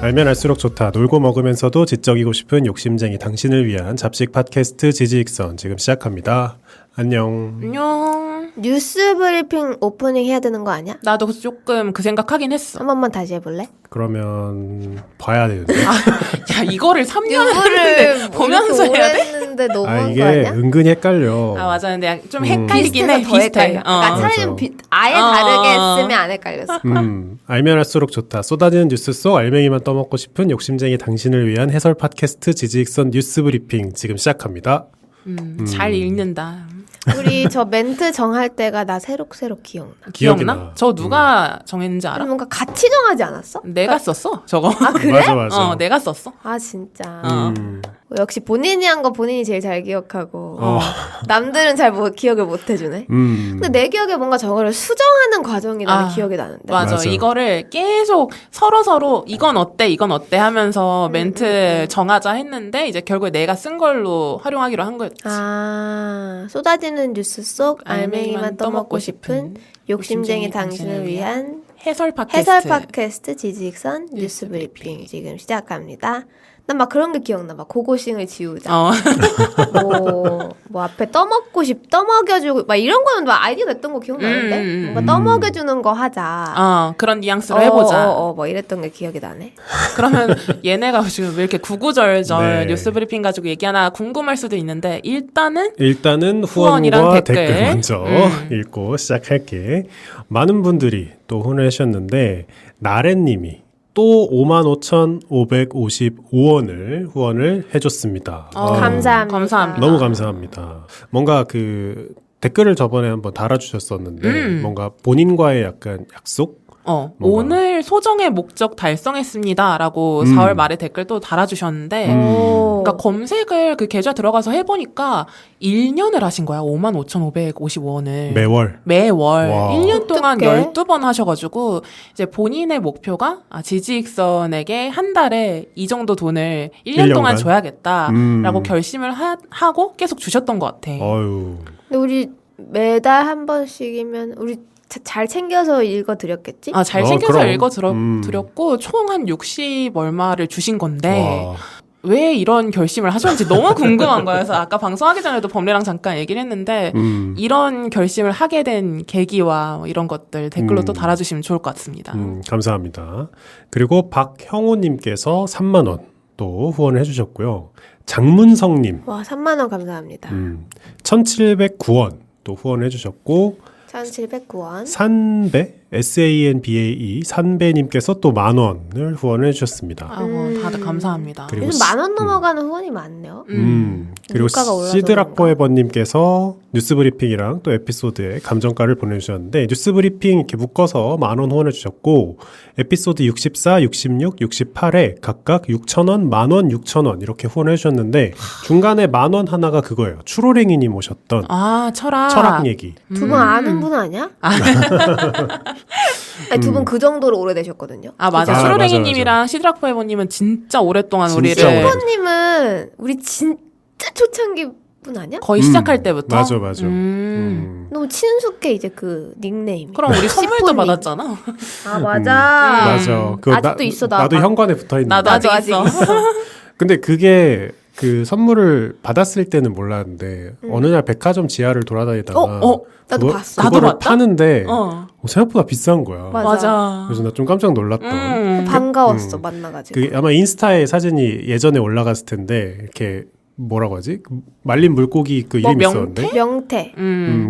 알면 알수록 좋다. 놀고 먹으면서도 지적이고 싶은 욕심쟁이 당신을 위한 잡식 팟캐스트 지지익선 지금 시작합니다. 안녕. 안녕. 뉴스 브리핑 오프닝 해야 되는 거 아니야? 나도 조금 그 생각하긴 했어. 한 번만 다시 해볼래? 그러면 봐야 되는데. 야, 이거를 3년을 보면서 해야 돼? 했는데 너무한 이게 거 아니야? 은근히 헷갈려. 아 맞아. 근데 좀 헷갈리긴 해. 더 헷갈려. 그러니까 차라리 맞아. 아예 다르게 했으면 안 헷갈렸어. 알면 할수록 좋다. 쏟아지는 뉴스 속 알맹이만 떠먹고 싶은 욕심쟁이 당신을 위한 해설 팟캐스트 지지익선 뉴스 브리핑 지금 시작합니다. 잘 읽는다. 우리 저 멘트 정할 때가 나 새록새록 기억나. 기억나? 저 누가 정했는지 알아? 뭔가 같이 정하지 않았어? 내가 썼어. 저거. 아 그래? 맞아. 내가 썼어. 아 진짜. 역시 역시 본인이 한 거 본인이 제일 잘 기억하고 남들은 잘 기억을 못 해주네. 근데 내 기억에 뭔가 저거를 수정하는 과정이 나는 기억이 나는데. 맞아. 이거를 계속 서로 이건 어때 하면서 멘트 정하자 했는데 이제 결국에 내가 쓴 걸로 활용하기로 한 거였지. 아, 쏟아지는 뉴스 속 알맹이만 떠먹고 싶은 욕심쟁이 당신을 위한 해설 팟캐스트 지지익선 뉴스 브리핑 지금 시작합니다. 난 막 그런 게 기억나. 막 고고싱을 지우자. 뭐 앞에 떠먹여주고 막 이런 거는 막 아이디어 냈던 거 기억나는데? 뭔가 떠먹여주는 거 하자. 그런 뉘앙스로 해보자. 뭐 이랬던 게 기억이 나네. 그러면 얘네가 지금 왜 이렇게 구구절절 네. 뉴스 브리핑 가지고 얘기하나 궁금할 수도 있는데 일단은 후원과 후원이랑 댓글 먼저 읽고 시작할게. 많은 분들이 또 후원을 하셨는데 나래님이 또 55,555원을 후원을 해줬습니다. 감사합니다. 너무 감사합니다. 뭔가 그 댓글을 저번에 한번 달아주셨었는데 뭔가 본인과의 약간 약속? 오늘 소정의 목적 달성했습니다 라고 4월 말에 댓글 또 달아주셨는데 그러니까 검색을 그 계좌 들어가서 해보니까 1년을 하신 거야. 55,555원을 매월 와. 1년 동안 어떡해? 12번 하셔가지고 이제 본인의 목표가 지지익선에게 한 달에 이 정도 돈을 1년 동안 1년간? 줘야겠다라고 결심을 하고 계속 주셨던 것 같아. 어휴. 근데 우리 매달 한 번씩이면 우리 잘 챙겨서 읽어드렸겠지? 잘 챙겨서 그럼. 읽어드렸고 총 한 60 얼마를 주신 건데 와. 왜 이런 결심을 하셨는지 너무 궁금한 거예요. 그래서 아까 방송하기 전에도 범례랑 잠깐 얘기를 했는데 이런 결심을 하게 된 계기와 뭐 이런 것들 댓글로 또 달아주시면 좋을 것 같습니다. 감사합니다. 그리고 박형우님께서 3만 원 또 후원을 해주셨고요. 장문성님 와, 3만 원 감사합니다. 1,709원 또 후원을 해주셨고 1,709원. 산배 SANBAE 산배님께서 또 10,000원을 후원을 해주셨습니다. 아이고 다들 감사합니다. 그리고 요즘 10,000원 넘어가는 후원이 많네요. 그리고 물가가 올라서 시드락포에버님께서 뉴스브리핑이랑 또 에피소드에 감정가를 보내주셨는데 뉴스브리핑 이렇게 묶어서 10,000원 후원해주셨고 에피소드 64, 66, 68에 각각 6,000원, 10,000원, 6,000원 이렇게 후원해주셨는데 중간에 10,000원 하나가 그거예요. 추로랭이님 오셨던 철학 얘기. 두 분 아는 분 아니야? 두 분 그 정도로 오래되셨거든요. 맞아. 추로랭이님이랑 시드락포에버님은 진짜 오랫동안 진짜 우리를 슈퍼님은 우리 진짜 초창기 분 아니야? 거의 시작할 때부터. 맞아. 너무 친숙해 이제 그 닉네임이. 그럼 우리 선물도 받았잖아. 아 맞아. 맞아. 아직도 있어 나도 현관에 붙어있는. 나도 아직 있어. 근데 그게 그 선물을 받았을 때는 몰랐는데 어느 날 백화점 지하를 돌아다니다가 나도 봤어. 그거를 나도 봤다? 파는데 생각보다 비싼 거야. 맞아. 그래서 나 좀 깜짝 놀랐던. 반가웠어 만나가지고. 그 아마 인스타에 사진이 예전에 올라갔을 텐데 이렇게 뭐라고 하지? 그 말린 물고기 그 이름 있었는데. 명태.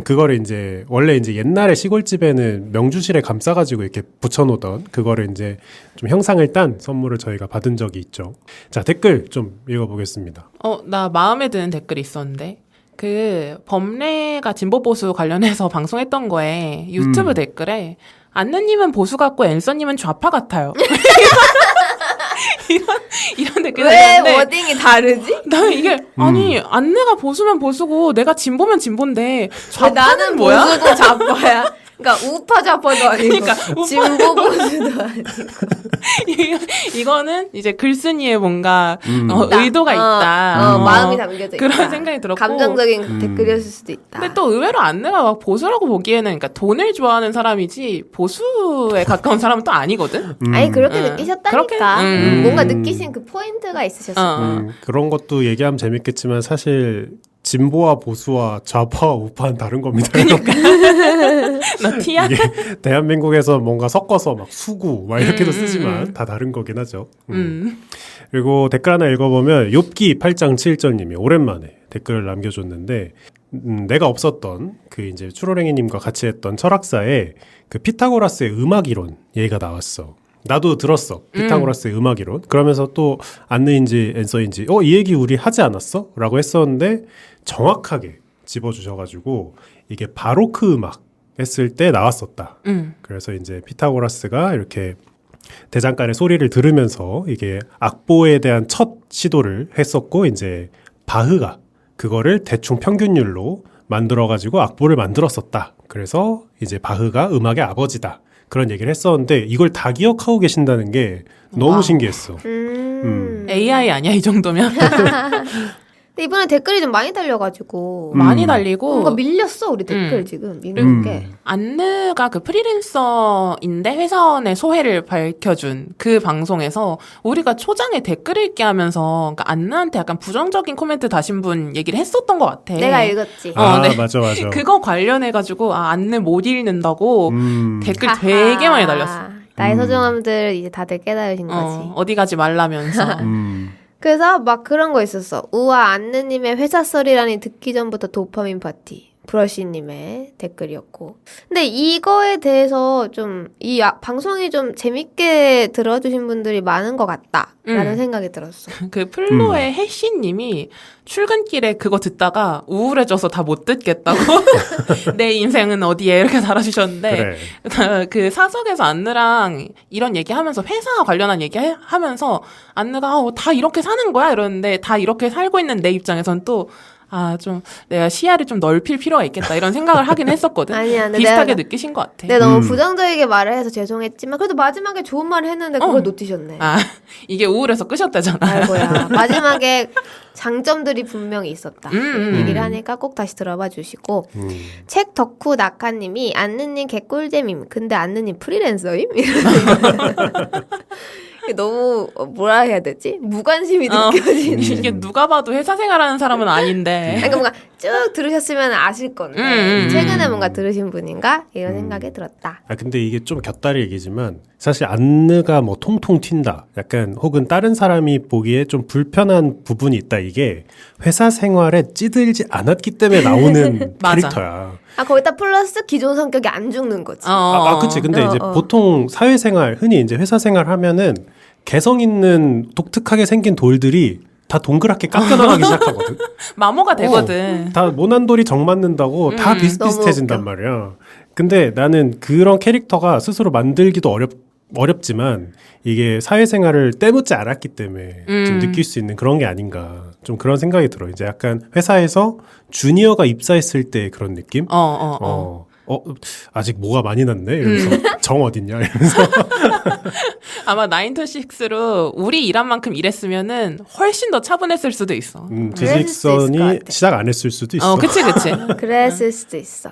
그거를 이제 원래 이제 옛날에 시골집에는 명주실에 감싸가지고 이렇게 붙여놓던 그거를 이제 좀 형상을 딴 선물을 저희가 받은 적이 있죠. 자, 댓글 좀 읽어보겠습니다. 나 마음에 드는 댓글이 있었는데 그 범례가 진보보수 관련해서 방송했던 거에 유튜브 댓글에 안느님은 보수 같고 앤서님은 좌파 같아요. 이런 댓글이 왜 있는데 워딩이 다르지? 나 이게 아니 안내가 보수면 보수고 내가 진보면 진보인데 좌파는 뭐야? 보수고 좌파야? 그러니까 우파 좌파도 아니고 그러니까 진보 보수도 아니고 이거는 이제 글쓴이의 뭔가 있다. 의도가 있다. 마음이 담겨져 있다. 그런 생각이 들었고 감정적인 댓글이었을 수도 있다. 근데 또 의외로 안내가 막 보수라고 보기에는 그러니까 돈을 좋아하는 사람이지 보수에 가까운 사람은 또 아니거든. 아니 그렇게 느끼셨다니까. 그렇게, 뭔가 느끼신 그 포인트가 있으셨어요. 그런 것도 얘기하면 재밌겠지만 사실 진보와 보수와 좌파와 우파는 다른 겁니다. 너 티야? 이게 대한민국에서 뭔가 섞어서 막 수구 막 이렇게도 쓰지만 다 다른 거긴 하죠. 그리고 댓글 하나 읽어보면 욥기 8장 7절님이 오랜만에 댓글을 남겨줬는데 내가 없었던 그 이제 추로랭이님과 같이 했던 철학사에 그 피타고라스의 음악 이론 얘기가 나왔어. 나도 들었어. 피타고라스의 음악 이론. 그러면서 또 안느인지 앤서인지 이 얘기 우리 하지 않았어? 라고 했었는데 정확하게 집어주셔가지고 이게 바로크 음악 했을 때 나왔었다. 그래서 이제 피타고라스가 이렇게 대장간의 소리를 들으면서 이게 악보에 대한 첫 시도를 했었고 이제 바흐가 그거를 대충 평균율로 만들어가지고 악보를 만들었었다. 그래서 이제 바흐가 음악의 아버지다. 그런 얘기를 했었는데 이걸 다 기억하고 계신다는 게 너무 와우. 신기했어. AI 아니야 이 정도면? 근데 이번에 댓글이 좀 많이 달려가지고 많이 달리고 뭔가 밀렸어 우리 댓글 지금 밀린 게. 안느가 그 프리랜서인데 회사원의 소회를 밝혀준 그 방송에서 우리가 초장에 댓글 읽게 하면서 그러니까 안느한테 약간 부정적인 코멘트 다신 분 얘기를 했었던 것 같아. 내가 읽었지. 네. 맞아. 그거 관련해가지고 안느 못 읽는다고 댓글 되게 많이 달렸어. 나의 소중함들 이제 다들 깨달으신 거지. 어디 가지 말라면서. 그래서 막 그런 거 있었어. 우와 안느님의 회사 썰이라니 듣기 전부터 도파민 파티. 브러쉬님의 댓글이었고. 근데 이거에 대해서 좀 이 방송이 좀 재밌게 들어주신 분들이 많은 것 같다라는 생각이 들었어. 그 플로의 해시님이 출근길에 그거 듣다가 우울해져서 다 못 듣겠다고 내 인생은 어디에 이렇게 달아주셨는데 그래. 그 사석에서 안느랑 이런 얘기하면서 회사 관련한 얘기하면서 안느가 다 이렇게 사는 거야 이러는데 다 이렇게 살고 있는 내 입장에선 또 좀 내가 시야를 좀 넓힐 필요가 있겠다 이런 생각을 하긴 했었거든. 아니야, 비슷하게 느끼신 것 같아. 내가 너무 부정적이게 말을 해서 죄송했지만 그래도 마지막에 좋은 말을 했는데 그걸 놓치셨네. 이게 우울해서 끄셨다잖아. 아이고야. 마지막에 장점들이 분명히 있었다. 얘기를 하니까 꼭 다시 들어봐 주시고 책 덕후 낙하님이 안느님 개꿀잼임. 근데 안느님 프리랜서임? 너무 뭐라 해야 되지? 무관심이 느껴지는. 이게 누가 봐도 회사 생활하는 사람은 아닌데. 그러니까 뭔가 쭉 들으셨으면 아실 건데 최근에 뭔가 들으신 분인가? 이런 생각이 들었다. 근데 이게 좀 곁다리 얘기지만 사실 안느가 뭐 통통 튄다. 약간 혹은 다른 사람이 보기에 좀 불편한 부분이 있다. 이게 회사 생활에 찌들지 않았기 때문에 나오는 맞아. 캐릭터야. 거기다 플러스 기존 성격이 안 죽는 거지. 그치. 근데 이제 보통 사회생활, 흔히 이제 회사 생활 하면은 개성 있는 독특하게 생긴 돌들이 다 동그랗게 깎여나가기 시작하거든. 마모가 되거든. 다 모난 돌이 정 맞는다고 다 비슷비슷해진단 말이야. 근데 나는 그런 캐릭터가 스스로 만들기도 어렵지만 이게 사회생활을 때묻지 않았기 때문에 좀 느낄 수 있는 그런 게 아닌가. 좀 그런 생각이 들어. 이제 약간 회사에서 주니어가 입사했을 때 그런 느낌? 아직 뭐가 많이 났네? 이러면서 정 어딨냐? 이러면서. 아마 9to6로 우리 일한 만큼 일했으면은 훨씬 더 차분했을 수도 있어. 지직선이 시작 안 했을 수도 있어. 그치. 그랬을 수도 있어.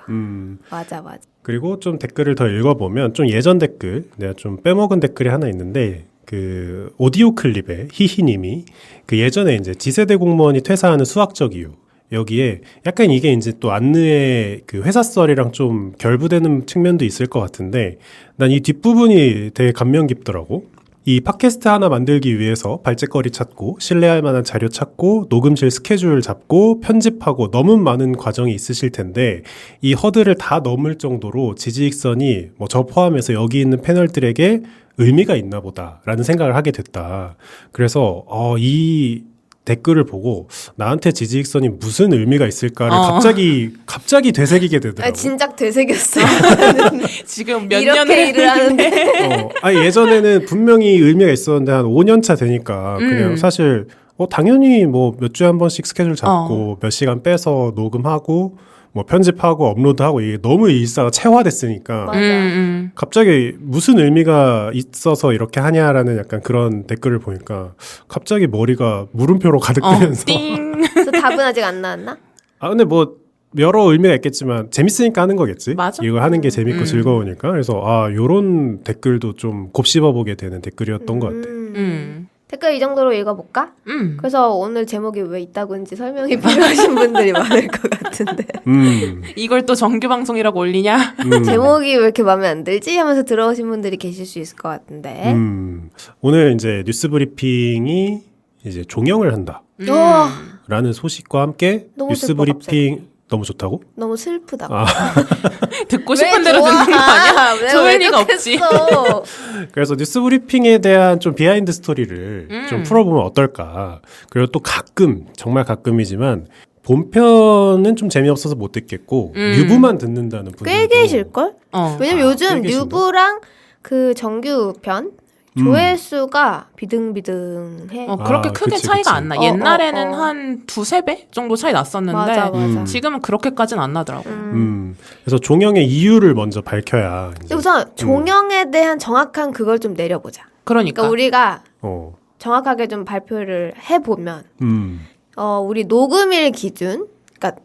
맞아. 그리고 좀 댓글을 더 읽어보면 좀 예전 댓글, 내가 좀 빼먹은 댓글이 하나 있는데 그 오디오 클립에 히히님이 그 예전에 이제 지세대 공무원이 퇴사하는 수학적 이유 여기에 약간 이게 이제 또 안느의 그 회사 썰이랑 좀 결부되는 측면도 있을 것 같은데 난 이 뒷부분이 되게 감명 깊더라고. 이 팟캐스트 하나 만들기 위해서 발제거리 찾고 신뢰할 만한 자료 찾고 녹음실 스케줄 잡고 편집하고 너무 많은 과정이 있으실 텐데 이 허들을 다 넘을 정도로 지지익선이 뭐 저 포함해서 여기 있는 패널들에게 의미가 있나 보다라는 생각을 하게 됐다. 그래서 이 댓글을 보고 나한테 지지익선이 무슨 의미가 있을까를 갑자기 되새기게 되더라고. 진작 되새겼어. 지금 몇 이렇게 년을 일을 하는데. 예전에는 분명히 의미가 있었는데 한 5년 차 되니까 그냥 사실 당연히 뭐 몇 주에 한 번씩 스케줄 잡고 몇 시간 빼서 녹음하고 뭐 편집하고 업로드하고 이게 너무 일상 체화됐으니까 맞아. 갑자기 무슨 의미가 있어서 이렇게 하냐라는 약간 그런 댓글을 보니까 갑자기 머리가 물음표로 가득되면서 띵. 그래서 답은 아직 안 나왔나? 아 근데 뭐 여러 의미가 있겠지만 재밌으니까 하는 거겠지. 맞아. 이거 하는 게 재밌고 즐거우니까. 그래서 요런 댓글도 좀 곱씹어보게 되는 댓글이었던 것 같아. 댓글 이 정도로 읽어볼까? 음. 그래서 오늘 제목이 왜 있다고인지 설명이 필요하신 분들이 많을 것 같은데 이걸 또 정규 방송이라고 올리냐? 제목이 왜 이렇게 마음에 안 들지? 하면서 들어오신 분들이 계실 수 있을 것 같은데 오늘 이제 뉴스 브리핑이 이제 종영을 한다. 라는 소식과 함께 너무 뉴스 슬퍼, 브리핑 너무 좋다고? 너무 슬프다. 듣고 싶은 대로 듣는 거 아니야? 좋을 리가 없지. 그래서 뉴스 브리핑에 대한 좀 비하인드 스토리를 좀 풀어보면 어떨까. 그리고 또 가끔, 정말 가끔이지만 본편은 좀 재미없어서 못 듣겠고 뉴브만 듣는다는 분들도 꽤 계실걸? 왜냐면 요즘 꽤 계신가? 뉴브랑 그 정규편 조회수가 비등비등해. 그렇게 크게 그치, 차이가 그치. 안 나. 옛날에는 한 2-3배 정도 차이 났었는데 맞아. 지금은 그렇게까지는 안 나더라고. 그래서 종영의 이유를 먼저 밝혀야 이제 우선 종영에 대한 정확한 그걸 좀 내려보자. 그러니까. 그러니까 우리가 어. 정확하게 좀 발표를 해보면 우리 녹음일 기준, 그러니까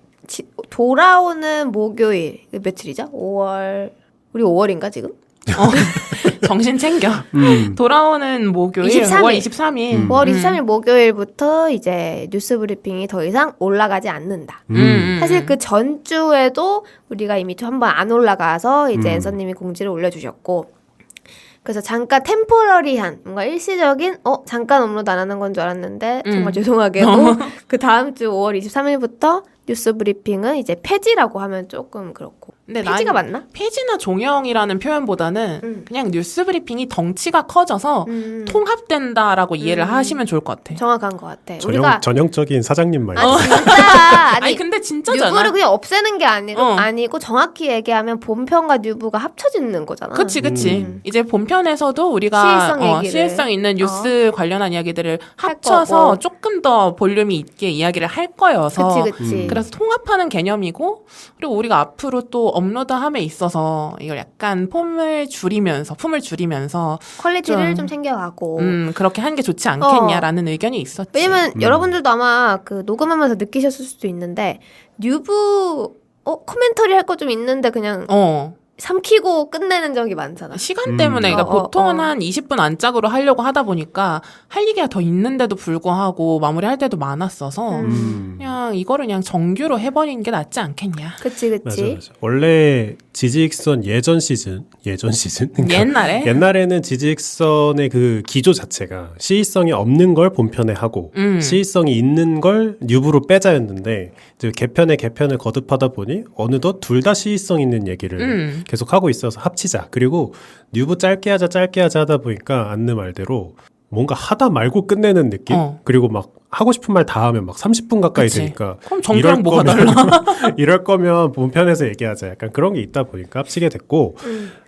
돌아오는 목요일 며칠이죠? 5월 우리 5월인가 지금? 정신 챙겨. 돌아오는 목요일 23일. 5월 23일. 5월 23일 목요일부터 이제 뉴스 브리핑이 더 이상 올라가지 않는다. 사실 그 전주에도 우리가 이미 한 번 안 올라가서 이제 앤서님이 공지를 올려주셨고, 그래서 잠깐 템포러리한 뭔가 일시적인 잠깐 업로드 안 하는 건 줄 알았는데 정말 죄송하게도 그 다음 주 5월 23일부터 뉴스 브리핑은 이제 폐지라고 하면 조금 그렇고. 근데 폐지가 난 맞나? 폐지나 종영이라는 표현보다는 그냥 뉴스 브리핑이 덩치가 커져서 통합된다라고 이해를 하시면 좋을 것 같아. 정확한 것 같아. 우리가 전형적인 사장님 말. 진짜 아니 근데 진짜잖아. 뉴브를 그냥 없애는 게 아니고 정확히 얘기하면 본편과 뉴브가 합쳐지는 거잖아. 그치. 이제 본편에서도 우리가 시일성 있는 뉴스 관련한 이야기들을 합쳐서 거고. 조금 더 볼륨이 있게 이야기를 할 거여서 그치. 그래서 통합하는 개념이고, 그리고 우리가 앞으로 또 업로드함에 있어서 이걸 약간 품을 줄이면서 퀄리티를 좀 챙겨가고. 그렇게 하는 게 좋지 않겠냐라는 의견이 있었지. 왜냐면 여러분들도 아마 그 녹음하면서 느끼셨을 수도 있는데 뉴브 코멘터리 할 거 좀 있는데 그냥 삼키고 끝내는 적이 많잖아. 시간 때문에 그러니까 보통은 한 20분 안짝으로 하려고 하다 보니까 할 얘기가 더 있는데도 불구하고 마무리할 때도 많았어서 그냥 이거를 그냥 정규로 해버리는 게 낫지 않겠냐. 그치. 맞아. 원래 지지익선 예전 시즌 그러니까 옛날에는 지지익선의 그 기조 자체가 시의성이 없는 걸 본편에 하고 시의성이 있는 걸 뉴브로 빼자였는데 이제 개편을 거듭하다 보니 어느덧 둘 다 시의성 있는 얘기를 계속 하고 있어서 합치자. 그리고 뉴브 짧게 하자 하다 보니까 안느 말대로 뭔가 하다 말고 끝내는 느낌? 그리고 막 하고 싶은 말 다 하면 막 30분 가까이 그치. 되니까 그럼 정규랑 뭐가 달라? 이럴 거면 본편에서 얘기하자. 약간 그런 게 있다 보니까 합치게 됐고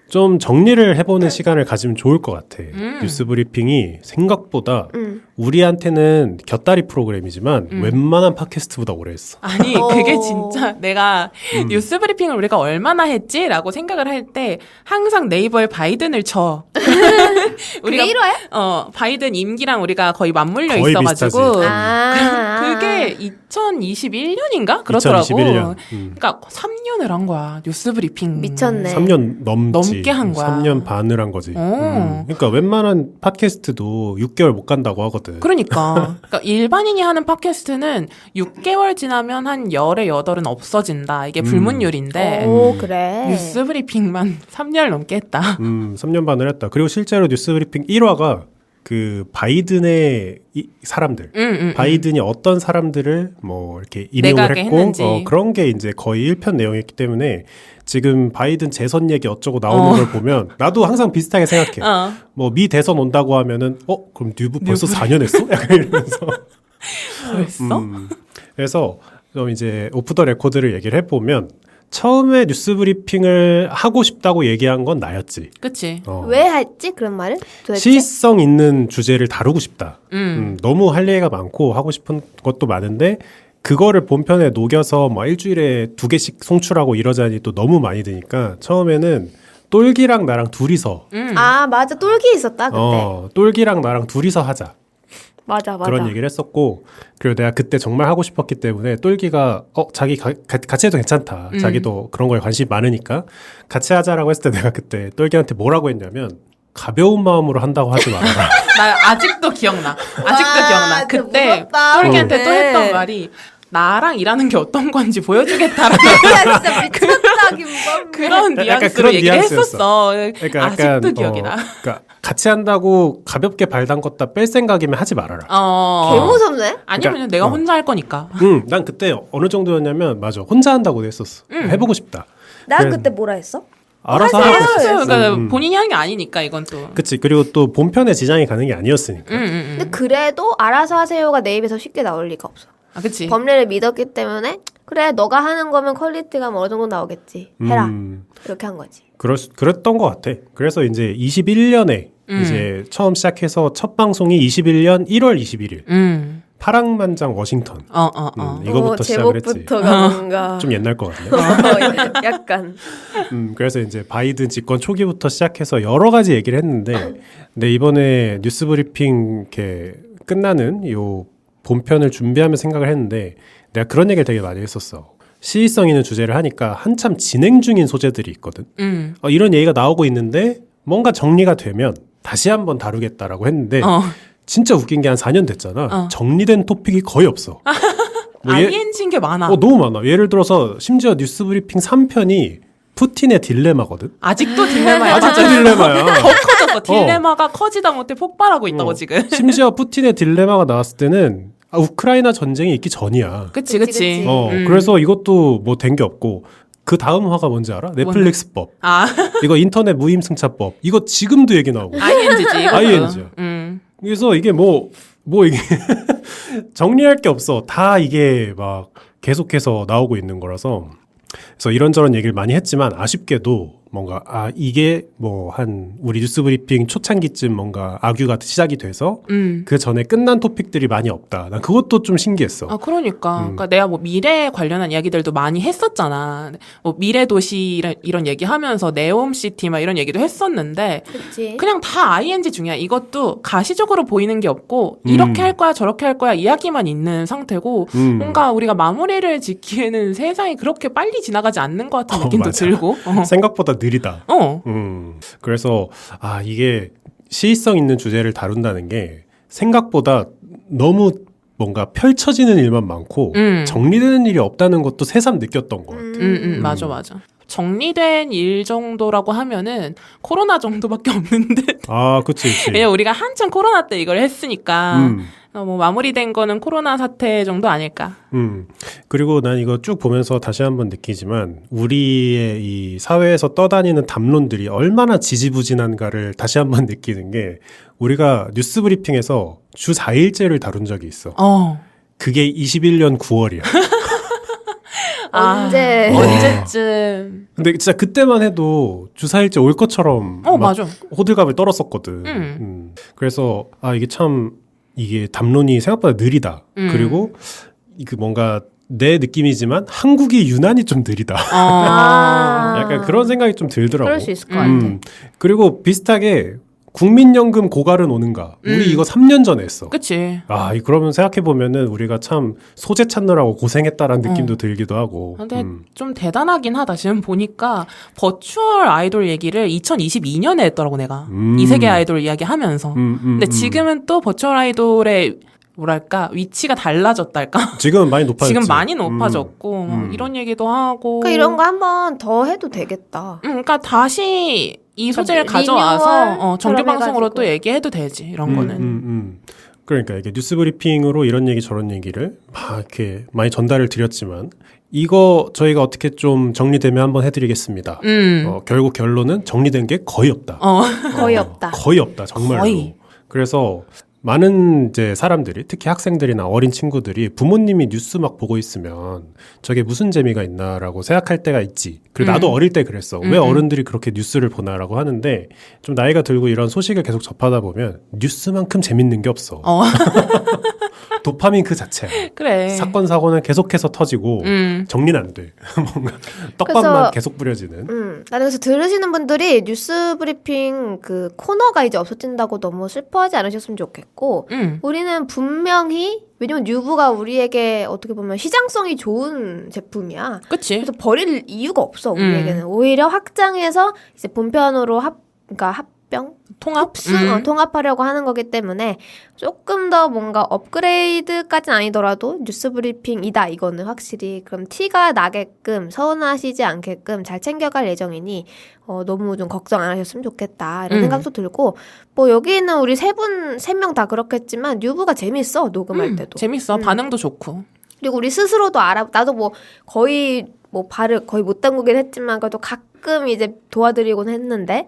좀 정리를 해보는 시간을 가지면 좋을 것 같아. 뉴스 브리핑이 생각보다 우리한테는 곁다리 프로그램이지만 웬만한 팟캐스트보다 오래 했어. 아니 그게 진짜 내가 뉴스 브리핑을 우리가 얼마나 했지라고 생각을 할 때 항상 네이버에 바이든을 쳐. 우리가 1화야? 바이든 임기랑 우리가 거의 맞물려 거의 있어가지고 비슷하지. 그게 2021년인가 그렇더라고. 2021년. 그러니까 3년을 한 거야 뉴스 브리핑. 미쳤네. 3년 넘게 한 거야. 3년 반을 한 거지. 그러니까 웬만한 팟캐스트도 6개월 못 간다고 하거든. 그러니까 일반인이 하는 팟캐스트는 6개월 지나면 한 열의 8은 없어진다. 이게 불문율인데 오, 그래. 뉴스 브리핑만 3년 넘게 했다. 3년 반을 했다. 그리고 실제로 뉴스 브리핑 1화가 그 바이든의 사람들, 바이든이 어떤 사람들을 뭐 이렇게 임용을 했고 그런 게 이제 거의 1편 내용이었기 때문에 지금 바이든 재선 얘기 어쩌고 나오는 걸 보면 나도 항상 비슷하게 생각해. 뭐 미 대선 온다고 하면은 그럼 뉴브 벌써 4년 했어? 약간 이러면서 벌써? 그래서 좀 이제 오프 더 레코드를 얘기를 해보면 처음에 뉴스 브리핑을 하고 싶다고 얘기한 건 나였지. 그치. 왜 했지? 그런 말을? 도대체? 시의성 있는 주제를 다루고 싶다. 너무 할 얘기가 많고 하고 싶은 것도 많은데 그거를 본편에 녹여서 뭐 일주일에 2개씩 송출하고 이러자니 또 너무 많이 드니까 처음에는 똘기랑 나랑 둘이서 아, 맞아. 똘기 있었다, 그때. 똘기랑 나랑 둘이서 하자. 맞아. 그런 얘기를 했었고, 그리고 내가 그때 정말 하고 싶었기 때문에 똘기가 자기 같이 해도 괜찮다. 자기도 그런 거에 관심이 많으니까 같이 하자라고 했을 때 내가 그때 똘기한테 뭐라고 했냐면 가벼운 마음으로 한다고 하지 말아라. 나 아직도 기억나. 아직도 와, 기억나. 진짜 그때 무섭다. 똘기한테 또 네. 했던 말이 나랑 일하는 게 어떤 건지 보여주겠다라는 야, 진짜 미쳤다, 김범. 그런 약간 뉘앙스로 그런 얘기를 뉘앙스였어. 했었어. 그러니까 아직도 약간 기억이나. 그러니까 같이 한다고 가볍게 발 담궜다 뺄 생각이면 하지 말아라. 개 무섭네? 아니면 그러니까, 내가 혼자 할 거니까. 난 그때 어느 정도였냐면 맞아 혼자 한다고 했었어. 해보고 싶다. 난 그래. 그때 뭐라 했어? 알아서 하세요. 하라고 했었어. 그러니까 본인이 하는 게 아니니까 이건 또. 그치. 그리고 또 본편에 지장이 가는 게 아니었으니까. 근데 그래도 알아서 하세요가 내 입에서 쉽게 나올 리가 없어. 아, 그치. 법례를 믿었기 때문에 그래 너가 하는 거면 퀄리티가 뭐 어느 정도 나오겠지. 해라. 이렇게 한 거지. 그랬던 것 같아. 그래서 이제 21년에 이제 처음 시작해서 첫 방송이 21년 1월 21일. 파랑만장 워싱턴. 이거부터 시작을 했지. 제목부터가 뭔가 좀 옛날 것 같네. 약간 그래서 이제 바이든 집권 초기부터 시작해서 여러 가지 얘기를 했는데, 근데 이번에 뉴스 브리핑 이렇게 끝나는 요 본편을 준비하며 생각을 했는데, 내가 그런 얘기를 되게 많이 했었어. 시의성 있는 주제를 하니까 한참 진행 중인 소재들이 있거든. 이런 얘기가 나오고 있는데 뭔가 정리가 되면 다시 한번 다루겠다라고 했는데 진짜 웃긴 게 한 4년 됐잖아. 정리된 토픽이 거의 없어. 뭐 ING인 게 많아. 너무 많아. 예를 들어서 심지어 뉴스 브리핑 3편이 푸틴의 딜레마거든. 아직도 딜레마야. 아직도 딜레마야. 더 커졌어. 딜레마가 커지다 못해 폭발하고 있다고 지금. 심지어 푸틴의 딜레마가 나왔을 때는 우크라이나 전쟁이 있기 전이야. 그치. 그치. 그래서 이것도 뭐 된 게 없고, 그 다음 화가 뭔지 알아? 넷플릭스법. 이거 인터넷 무임승차법. 이거 지금도 얘기 나오고. ING지. ING야. 그래서 이게 뭐 이게 정리할 게 없어. 다 이게 막 계속해서 나오고 있는 거라서. 그래서 이런저런 얘기를 많이 했지만 아쉽게도 뭔가 이게 뭐 한 우리 뉴스 브리핑 초창기쯤 뭔가 악유가 시작이 돼서 그 전에 끝난 토픽들이 많이 없다. 난 그것도 좀 신기했어. 그러니까 내가 뭐 미래에 관련한 이야기들도 많이 했었잖아. 뭐 미래 도시 이런 얘기하면서 네옴시티 막 이런 얘기도 했었는데 그치. 그냥 다 ING 중이야. 이것도 가시적으로 보이는 게 없고 이렇게 할 거야 저렇게 할 거야 이야기만 있는 상태고 뭔가 우리가 마무리를 짓기에는 세상이 그렇게 빨리 지나가지 않는 것 같은 느낌도 맞아. 들고 생각보다 느리다. 그래서 이게 시의성 있는 주제를 다룬다는 게 생각보다 너무 뭔가 펼쳐지는 일만 많고 정리되는 일이 없다는 것도 새삼 느꼈던 것 같아. 맞아. 정리된 일 정도라고 하면은 코로나 정도밖에 없는데. 그치. 왜냐면 우리가 한참 코로나 때 이걸 했으니까 뭐 마무리된 거는 코로나 사태 정도 아닐까. 그리고 난 이거 쭉 보면서 다시 한번 느끼지만 우리의 이 사회에서 떠다니는 담론들이 얼마나 지지부진한가를 다시 한번 느끼는 게 우리가 뉴스 브리핑에서 주 4일째를 다룬 적이 있어. 그게 21년 9월이야. 언제쯤. 근데 진짜 그때만 해도 주 4일째 올 것처럼 맞아. 호들갑을 떨었었거든. 그래서 이게 담론이 생각보다 느리다. 그리고 뭔가 내 느낌이지만 한국이 유난히 좀 느리다. 약간 그런 생각이 좀 들더라고. 그럴 수 있을 것 같아. 그리고 비슷하게 국민연금 고갈은 오는가? 우리 이거 3년 전에 했어. 그치. 그러면 생각해보면은 우리가 참 소재 찾느라고 고생했다라는 느낌도 들기도 하고. 근데 좀 대단하긴 하다. 지금 보니까 버추얼 아이돌 얘기를 2022년에 했더라고, 내가. 이 세계 아이돌 이야기 하면서. 근데 지금은 또 버추얼 아이돌의 뭐랄까 위치가 달라졌달까? 지금은 많이 높아졌지. 지금 많이 높아졌고 이런 얘기도 하고. 그러니까 이런 거 한번 더 해도 되겠다. 그러니까 다시 이 소재를 리뉴얼 가져와서 정규 처럼 방송으로 해가지고. 또 얘기해도 되지 이런 거는. 그러니까 이게 뉴스 브리핑으로 이런 얘기 저런 얘기를 막 이렇게 많이 전달을 드렸지만 이거 저희가 어떻게 좀 정리되면 한번 해드리겠습니다. 결국 결론은 정리된 게 거의 없다. 거의 없다. 거의 없다 정말로. 거의. 그래서 많은 이제 사람들이 특히 학생들이나 어린 친구들이 부모님이 뉴스 막 보고 있으면 저게 무슨 재미가 있나라고 생각할 때가 있지. 그리고 나도 어릴 때 그랬어. 왜 어른들이 그렇게 뉴스를 보나라고 하는데 좀 나이가 들고 이런 소식을 계속 접하다 보면 뉴스만큼 재밌는 게 없어. 도파민 그 자체야. 그래. 사건 사고는 계속해서 터지고 정리는 안 돼. 뭔가 떡밥만 그래서, 계속 뿌려지는. 나는 그래서 들으시는 분들이 뉴스 브리핑 그 코너가 이제 없어진다고 너무 슬퍼하지 않으셨으면 좋겠고 우리는 분명히 왜냐면 뉴브가 우리에게 어떻게 보면 시장성이 좋은 제품이야. 그치. 그래서 버릴 이유가 없어 우리에게는. 오히려 확장해서 이제 본편으로 그러니까 합병? 통합? 통합하려고 하는 거기 때문에 조금 더 뭔가 업그레이드까지는 아니더라도 뉴스 브리핑이다 이거는 확실히 그럼 티가 나게끔 서운하시지 않게끔 잘 챙겨갈 예정이니 너무 좀 걱정 안 하셨으면 좋겠다 이런 생각도 들고 뭐 여기 있는 우리 세 명 다 그렇겠지만 뉴브가 재밌어 녹음할 때도 재밌어. 반응도 좋고. 그리고 우리 스스로도 나도 뭐 거의 뭐 발을 거의 못 담그긴 했지만 그래도 가끔 이제 도와드리곤 했는데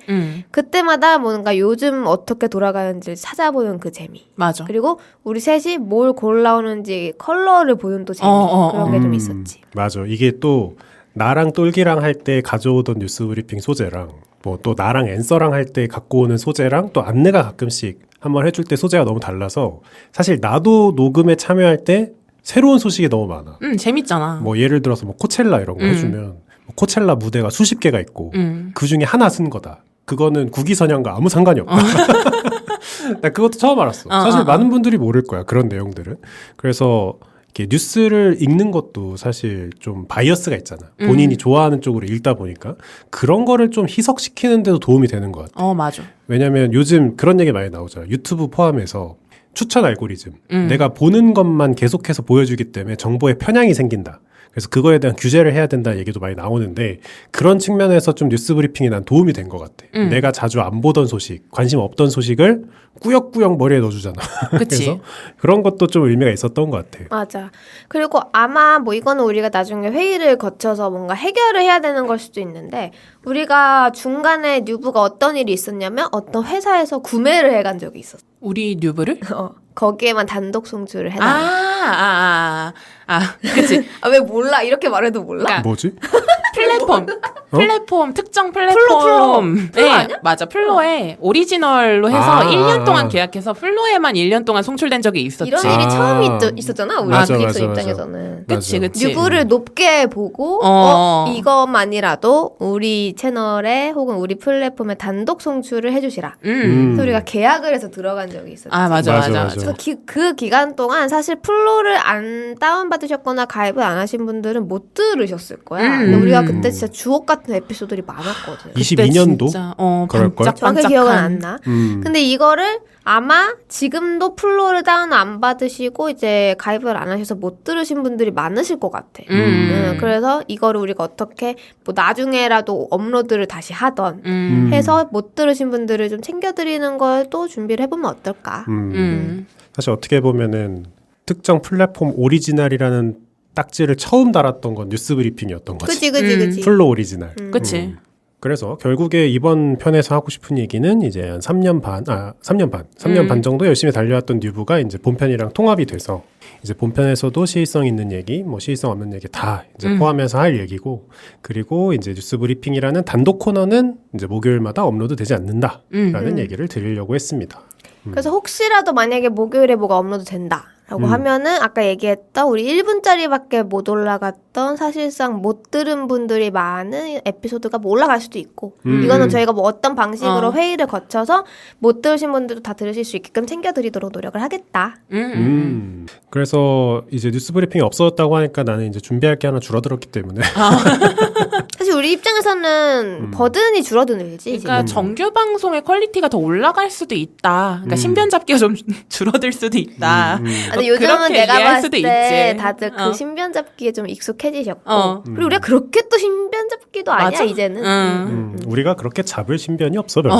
그때마다 뭔가 요즘 어떻게 돌아가는지 찾아보는 그 재미. 맞아. 그리고 우리 셋이 뭘 골라오는지 컬러를 보는 또 재미. 그런 게 좀 있었지. 맞아. 이게 또 나랑 똘기랑 할 때 가져오던 뉴스 브리핑 소재랑 뭐 또 나랑 앤서랑 할 때 갖고 오는 소재랑 또 안내가 가끔씩 한번 해줄 때 소재가 너무 달라서 사실 나도 녹음에 참여할 때 새로운 소식이 너무 많아. 재밌잖아. 뭐 예를 들어서 뭐 코첼라 이런 거 해주면 뭐 코첼라 무대가 수십 개가 있고 그 중에 하나 쓴 거다. 그거는 국위선양과 아무 상관이 없다. 나 그것도 처음 알았어. 사실 많은 분들이 모를 거야. 그런 내용들은. 그래서 이렇게 뉴스를 읽는 것도 사실 좀 바이어스가 있잖아. 본인이 좋아하는 쪽으로 읽다 보니까 그런 거를 좀 희석시키는 데도 도움이 되는 것 같아. 맞아. 왜냐면 요즘 그런 얘기 많이 나오잖아. 유튜브 포함해서 추천 알고리즘. 내가 보는 것만 계속해서 보여주기 때문에 정보에 편향이 생긴다. 그래서 그거에 대한 규제를 해야 된다는 얘기도 많이 나오는데 그런 측면에서 좀 뉴스 브리핑이 난 도움이 된 것 같아. 내가 자주 안 보던 소식, 관심 없던 소식을 꾸역꾸역 머리에 넣어주잖아. 그치. 그래서 그런 것도 좀 의미가 있었던 것 같아. 맞아. 그리고 아마 뭐 이거는 우리가 나중에 회의를 거쳐서 뭔가 해결을 해야 되는 걸 수도 있는데 우리가 중간에 뉴브가 어떤 일이 있었냐면 어떤 회사에서 구매를 해간 적이 있었어. 우리 뉴브를? 거기에만 단독 송출을 해놔. 그치. 왜 몰라? 이렇게 말해도 몰라? 그러니까 뭐지? 플랫폼, 특정 플랫폼. 플로 아니야? 맞아. 플로에 오리지널로 해서 1년 동안 아. 계약해서 플로에만 1년 동안 송출된 적이 있었지. 이런 일이 처음 있었잖아. 우리 맞아, 기획서 맞아, 입장에서는. 그치. 뉴브를 높게 보고 이것만이라도 우리 채널에 혹은 우리 플랫폼에 단독 송출을 해주시라. 그래서 우리가 계약을 해서 들어간 적이 있었지. 맞아. 그래서 그 기간 동안 사실 플로를 안 다운받으셨거나 가입을 안 하신 분들은 못 들으셨을 거야. 근데 우리가 그때 진짜 주옥 같은 에피소드들이 많았거든. 22년도? 그럴걸? 정확히 기억은 안 나. 근데 이거를 아마 지금도 플로를 다운 안 받으시고 이제 가입을 안 하셔서 못 들으신 분들이 많으실 것 같아. 그래서 이거를 우리가 어떻게 뭐 나중에라도 업로드를 다시 하던 해서 못 들으신 분들을 좀 챙겨드리는 걸 또 준비를 해보면 어떨까. 사실 어떻게 보면은 특정 플랫폼 오리지널이라는 딱지를 처음 달았던 건 뉴스 브리핑이었던 거지. 그치. 플로 오리지널. 그치. 그래서 결국에 이번 편에서 하고 싶은 얘기는 이제 한 3년 반 정도 열심히 달려왔던 뉴브가 이제 본편이랑 통합이 돼서 이제 본편에서도 시의성 있는 얘기, 뭐 시의성 없는 얘기 다 이제 포함해서 할 얘기고 그리고 이제 뉴스 브리핑이라는 단독 코너는 이제 목요일마다 업로드 되지 않는다라는 얘기를 드리려고 했습니다. 그래서 혹시라도 만약에 목요일에 뭐가 업로드 된다라고 하면은 아까 얘기했던 우리 1분짜리밖에 못 올라갔던 사실상 못 들은 분들이 많은 에피소드가 뭐 올라갈 수도 있고 이거는 저희가 뭐 어떤 방식으로 회의를 거쳐서 못 들으신 분들도 다 들으실 수 있게끔 챙겨드리도록 노력을 하겠다. 그래서 이제 뉴스 브리핑이 없어졌다고 하니까 나는 이제 준비할 게 하나 줄어들었기 때문에 사실 우리 입장에서는 버든이 줄어들지. 그러니까 정규 방송의 퀄리티가 더 올라갈 수도 있다. 그러니까 신변 잡기가 좀 줄어들 수도 있다. 근데 요즘은 그렇게 내가 이해할 봤을 수도 때 있지. 다들 그 신변 잡기에 좀 익숙해지셨고 그리고 우리가 그렇게 또 신변 잡기도 아니야 맞아? 이제는. 우리가 그렇게 잡을 신변이 없어 별로.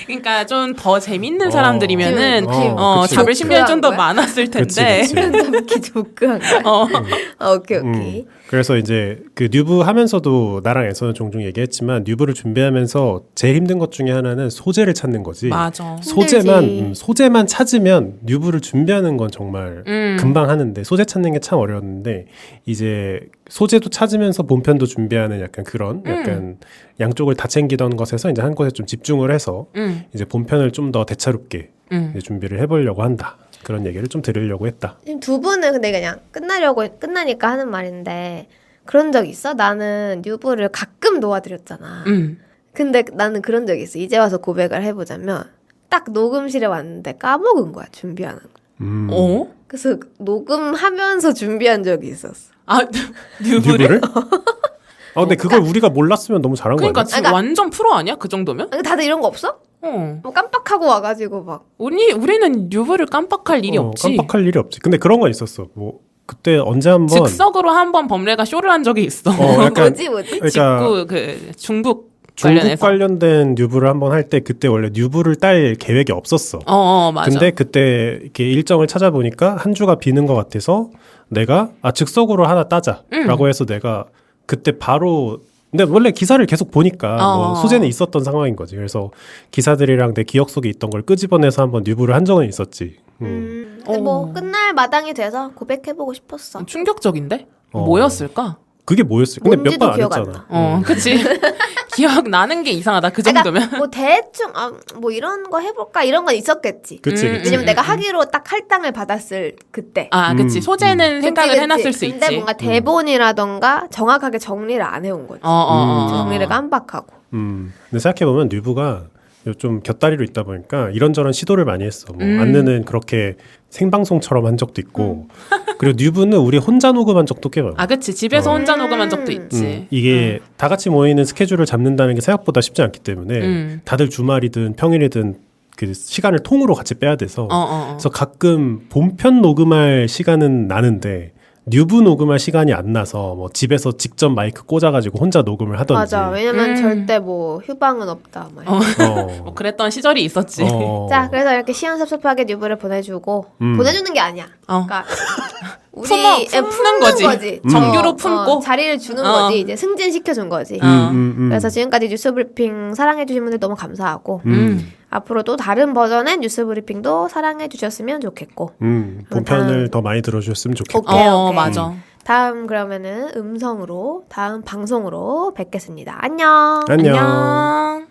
그러니까 좀 더 재밌는 사람들이면은 그치. 잡을 신변이 좀 더 거야? 많았을 텐데. 그치. 신변 잡기 조크한 거야. 오케이. 그래서 이제 그 뉴브 하면서도 나랑 앤서는 종종 얘기했지만 뉴브를 준비하면서 제일 힘든 것 중에 하나는 소재를 찾는 거지. 맞아. 소재만 찾으면 뉴브를 준비하는 건 정말 금방 하는데 소재 찾는 게 참 어려웠는데 이제 소재도 찾으면서 본편도 준비하는 약간 그런 약간 양쪽을 다 챙기던 것에서 이제 한 곳에 좀 집중을 해서 이제 본편을 좀 더 대차롭게 이제 준비를 해보려고 한다. 그런 얘기를 좀 드리려고 했다. 지금 두 분은 근데 그냥 끝나니까 하는 말인데 그런 적 있어? 나는 뉴브를 가끔 도와드렸잖아. 근데 나는 그런 적 있어. 이제 와서 고백을 해보자면 딱 녹음실에 왔는데 까먹은 거야, 준비하는 거. 어? 그래서 녹음하면서 준비한 적이 있었어. 아, 뉴브를? 근데 그걸 우리가 몰랐으면 너무 잘한 거 그러니까 아니야? 지금 그러니까- 완전 프로 아니야? 그 정도면? 다들 이런 거 없어? 뭐 깜빡하고 와가지고 막. 우리는 뉴브를 깜빡할 일이 없지. 깜빡할 일이 없지. 근데 그런 건 있었어. 뭐 그때 언제 한번 즉석으로 한번 범례가 쇼를 한 적이 있어. 약간 뭐지? 그러니까 직구 그 중국 중국 관련해서. 관련된 뉴브를 한번 할 때 그때 원래 뉴브를 딸 계획이 없었어. 맞아. 근데 그때 이렇게 일정을 찾아보니까 한 주가 비는 것 같아서 내가 즉석으로 하나 따자라고 해서 내가 그때 바로 근데 원래 기사를 계속 보니까 뭐 소재는 있었던 상황인 거지. 그래서 기사들이랑 내 기억 속에 있던 걸 끄집어내서 한번 뉴브를 한 적은 있었지. 근데 뭐 끝날 마당이 돼서 고백해보고 싶었어. 충격적인데? 어. 뭐였을까? 그게 뭐였어? 근데 몇 뭔지도 번 안 기억 안 했잖아. 나. 그치. 기억 나는 게 이상하다. 그 그러니까 정도면. 뭐 대충 뭐 이런 거 해볼까 이런 건 있었겠지. 그치, 그치. 왜냐면 내가 하기로 딱 할당을 받았을 그때. 그치. 소재는 생각을 그치, 해놨을 그치. 수 근데 있지. 뭔가 대본이라던가 정확하게 정리를 안 해온 거지. 정리를 깜빡하고. 근데 생각해보면 뉴브가 좀 곁다리로 있다 보니까 이런저런 시도를 많이 했어. 뭐 음. 안느는 그렇게 생방송처럼 한 적도 있고 그리고 뉴브는 우리 혼자 녹음한 적도 꽤 많아. 그치. 집에서 혼자 녹음한 적도 있지. 이게 다 같이 모이는 스케줄을 잡는다는 게 생각보다 쉽지 않기 때문에 다들 주말이든 평일이든 그 시간을 통으로 같이 빼야 돼서 그래서 가끔 본편 녹음할 시간은 나는데 뉴브 녹음할 시간이 안 나서 뭐 집에서 직접 마이크 꽂아가지고 혼자 녹음을 하던지. 맞아. 왜냐면 절대 뭐 휴방은 없다. 막 이렇게. 뭐 그랬던 시절이 있었지. 자, 그래서 이렇게 시원섭섭하게 뉴브를 보내주고 보내주는 게 아니야. 그러니까 우리 품는 거지. 정규로 품고. 자리를 주는 거지. 이제 승진시켜준 거지. 그래서 지금까지 뉴스브리핑 사랑해주신 분들 너무 감사하고 앞으로도 다른 버전의 뉴스브리핑도 사랑해주셨으면 좋겠고 본편을 더 많이 들어주셨으면 좋겠고. 오케이. 맞아. 다음 그러면은 음성으로 다음 방송으로 뵙겠습니다. 안녕. 안녕. 안녕.